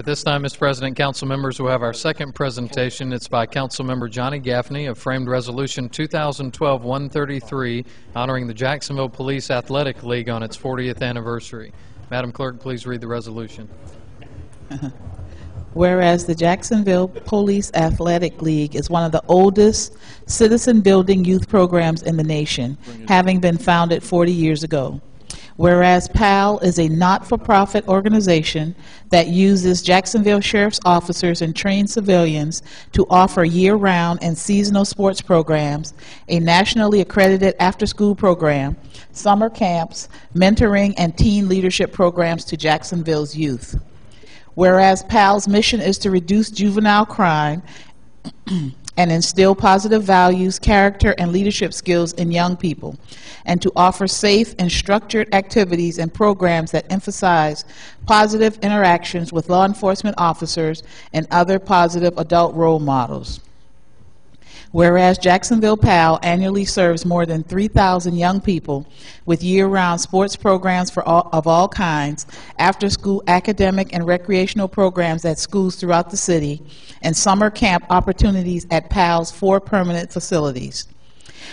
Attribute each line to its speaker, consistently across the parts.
Speaker 1: At this time, Mr. President, council members, we'll have our second presentation. It's by Councilmember Johnny Gaffney of Framed Resolution 2012-133, honoring the Jacksonville Police Athletic League on its 40th anniversary. Madam Clerk, please read the resolution.
Speaker 2: Whereas the Jacksonville Police Athletic League is one of the oldest citizen-building youth programs in the nation, having been founded 40 years ago. Whereas PAL is a not-for-profit organization that uses Jacksonville Sheriff's officers and trained civilians to offer year-round and seasonal sports programs, a nationally accredited after-school program, summer camps, mentoring, and teen leadership programs to Jacksonville's youth. Whereas PAL's mission is to reduce juvenile crime and instill positive values, character, and leadership skills in young people, and to offer safe and structured activities and programs that emphasize positive interactions with law enforcement officers and other positive adult role models. Whereas Jacksonville PAL annually serves more than 3,000 young people with year-round sports programs of all kinds, after-school academic and recreational programs at schools throughout the city, and summer camp opportunities at PAL's 4 permanent facilities.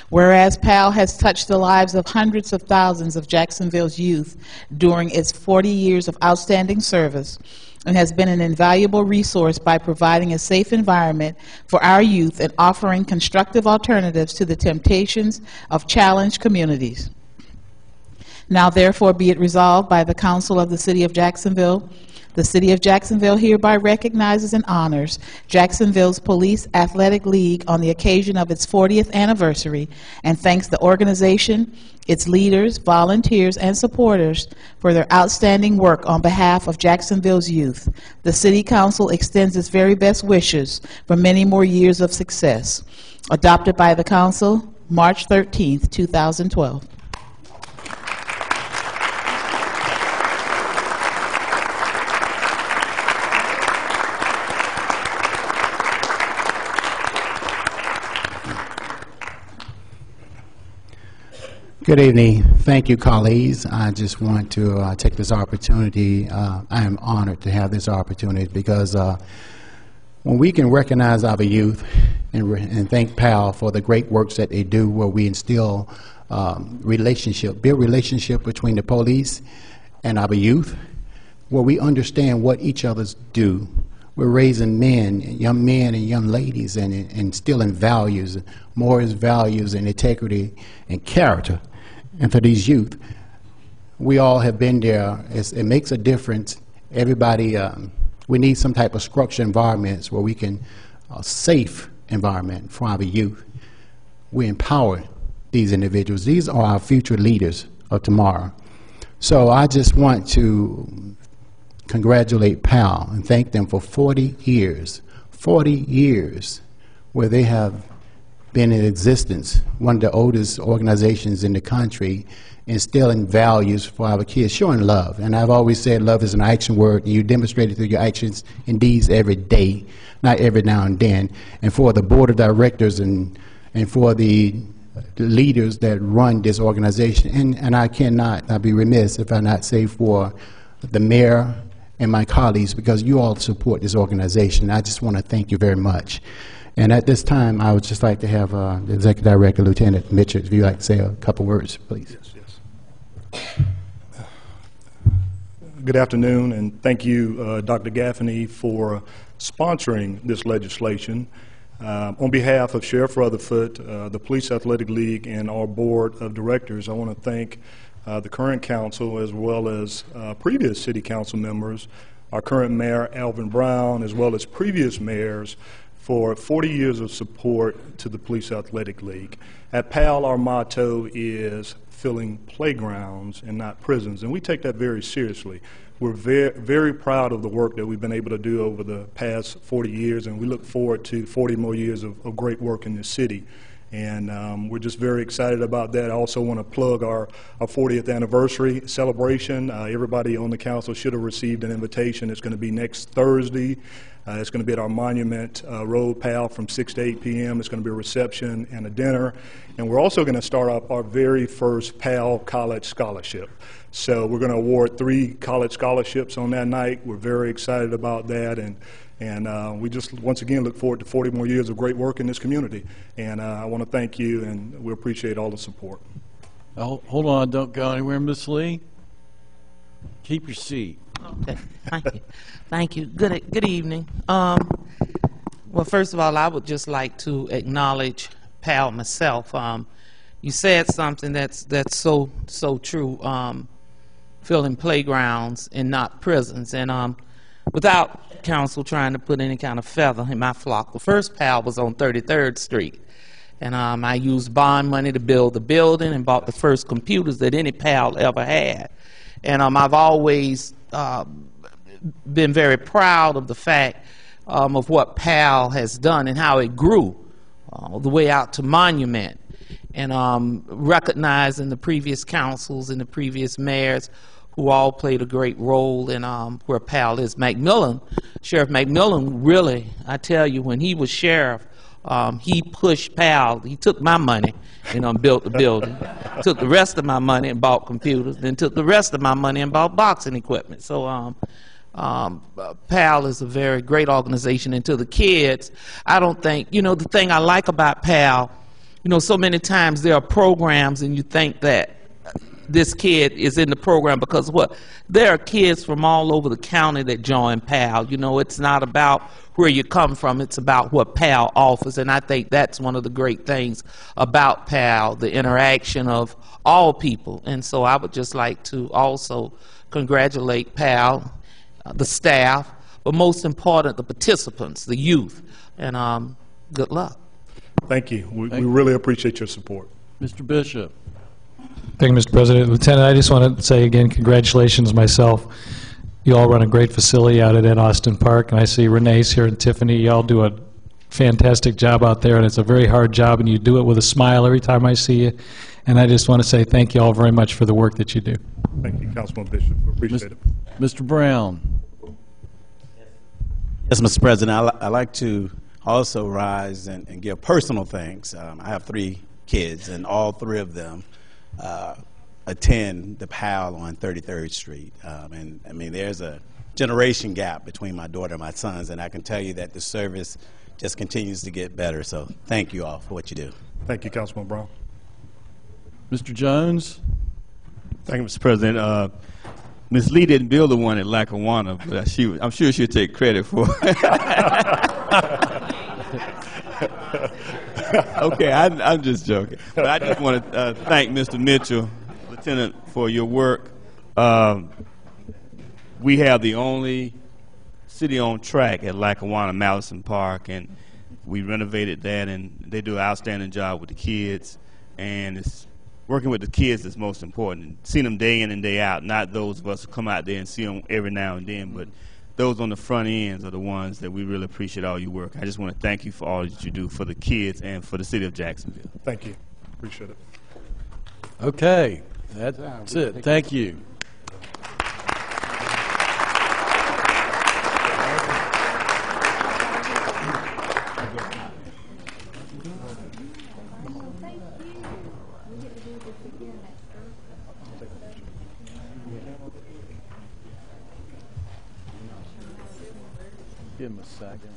Speaker 2: Whereas PAL has touched the lives of hundreds of thousands of Jacksonville's youth during its 40 years of outstanding service, and has been an invaluable resource by providing a safe environment for our youth and offering constructive alternatives to the temptations of challenged communities. Now therefore be it resolved by the Council of the City of Jacksonville. The City of Jacksonville hereby recognizes and honors Jacksonville's Police Athletic League on the occasion of its 40th anniversary, and thanks the organization, its leaders, volunteers, and supporters for their outstanding work on behalf of Jacksonville's youth. The City Council extends its very best wishes for many more years of success. Adopted by the Council, March 13th, 2012.
Speaker 3: Good evening. Thank you, colleagues. I just want to take this opportunity. I am honored to have this opportunity because when we can recognize our youth and thank PAL for the great works that they do, where we instill build relationship between the police and our youth, where we understand what each other's do. We're raising young men and young ladies, and instilling values, morals, values, and integrity and character. And for these youth, we all have been there. It makes a difference. Everybody, we need some type of structured environments where we can, a safe environment for our youth. We empower these individuals. These are our future leaders of tomorrow. So I just want to congratulate PAL and thank them for 40 years where they have been in existence, one of the oldest organizations in the country, instilling values for our kids, showing love. And I've always said love is an action word, and you demonstrate it through your actions and deeds every day, not every now and then. And for the board of directors and for the leaders that run this organization, and I'd be remiss if I not say for the mayor and my colleagues, because you all support this organization. I just want to thank you very much. And at this time, I would just like to have the Executive Director, Lieutenant Mitchell, if you'd like to say a couple words, please.
Speaker 4: Yes. Good afternoon, and thank you, Dr. Gaffney, for sponsoring this legislation. On behalf of Sheriff Rutherford, the Police Athletic League, and our Board of Directors, I want to thank the current council as well as previous city council members, our current mayor, Alvin Brown, as well as previous mayors, for 40 years of support to the Police Athletic League. At PAL, our motto is filling playgrounds and not prisons, and we take that very seriously. We're very proud of the work that we've been able to do over the past 40 years, and we look forward to 40 more years of great work in this city. And we're just very excited about that. I also want to plug our 40th anniversary celebration. Everybody on the council should have received an invitation. It's going to be next Thursday. It's going to be at our Monument Road, PAL, from 6 to 8 p.m. It's going to be a reception and a dinner. And we're also going to start up our very first PAL College Scholarship. So we're going to award 3 college scholarships on that night. We're very excited about that. And we just, once again, look forward to 40 more years of great work in this community. And I want to thank you, and we appreciate all the support.
Speaker 5: Oh, hold on, don't go anywhere, Miss Lee. Keep your seat.
Speaker 6: Okay, thank you. Thank you. Good evening. Well, first of all, I would just like to acknowledge Pal myself. You said something that's so true. Filling playgrounds and not prisons, and without council trying to put any kind of feather in my flock, the first PAL was on 33rd Street, and I used bond money to build the building and bought the first computers that any PAL ever had. And I've always been very proud of the fact of what PAL has done and how it grew all the way out to Monument, and recognizing the previous councils and the previous mayors who all played a great role in where PAL is. Sheriff McMillan, really, I tell you, when he was sheriff, he pushed PAL. He took my money and built the building, took the rest of my money and bought computers, then took the rest of my money and bought boxing equipment. So PAL is a very great organization. And to the kids, I don't think, the thing I like about PAL, so many times there are programs and you think that this kid is in the program because what? There are kids from all over the county that join PAL. It's not about where you come from, it's about what PAL offers, and I think that's one of the great things about PAL, the interaction of all people. And so I would just like to also congratulate PAL, the staff, but most important, the participants, the youth, and good luck.
Speaker 4: Thank you. We really appreciate your support.
Speaker 5: Mr. Bishop.
Speaker 1: Thank you, Mr. President. Lieutenant, I just want to say again, congratulations myself. You all run a great facility out at Ed Austin Park, and I see Renee's here and Tiffany. You all do a fantastic job out there, and it's a very hard job, and you do it with a smile every time I see you. And I just want to say thank you all very much for the work that you do.
Speaker 4: Thank you, Councilman Bishop. Appreciate it.
Speaker 5: Mr. Brown.
Speaker 7: Yes, Mr. President, I'd like to also rise and give personal thanks. I have 3 kids, and all 3 of them attend the PAL on 33rd Street. And I mean, there's a generation gap between my daughter and my sons, and I can tell you that the service just continues to get better. So thank you all for what you do.
Speaker 4: Thank you, Councilman Brown.
Speaker 5: Mr. Jones.
Speaker 8: Thank you, Mr. President. Ms. Lee didn't build the one at Lackawanna, but I'm sure she'll take credit for it. Okay, I'm just joking. But I just want to thank Mr. Mitchell, Lieutenant, for your work. We have the only city-owned track at Lackawanna Madison Park, and we renovated that, and they do an outstanding job with the kids. And it's working with the kids is most important. Seeing them day in and day out, not those of us who come out there and see them every now and then, but those on the front ends are the ones that we really appreciate all your work. I just want to thank you for all that you do for the kids and for the city of Jacksonville.
Speaker 4: Thank you. Appreciate it.
Speaker 5: Okay, that's it. Thank you. Give him a second.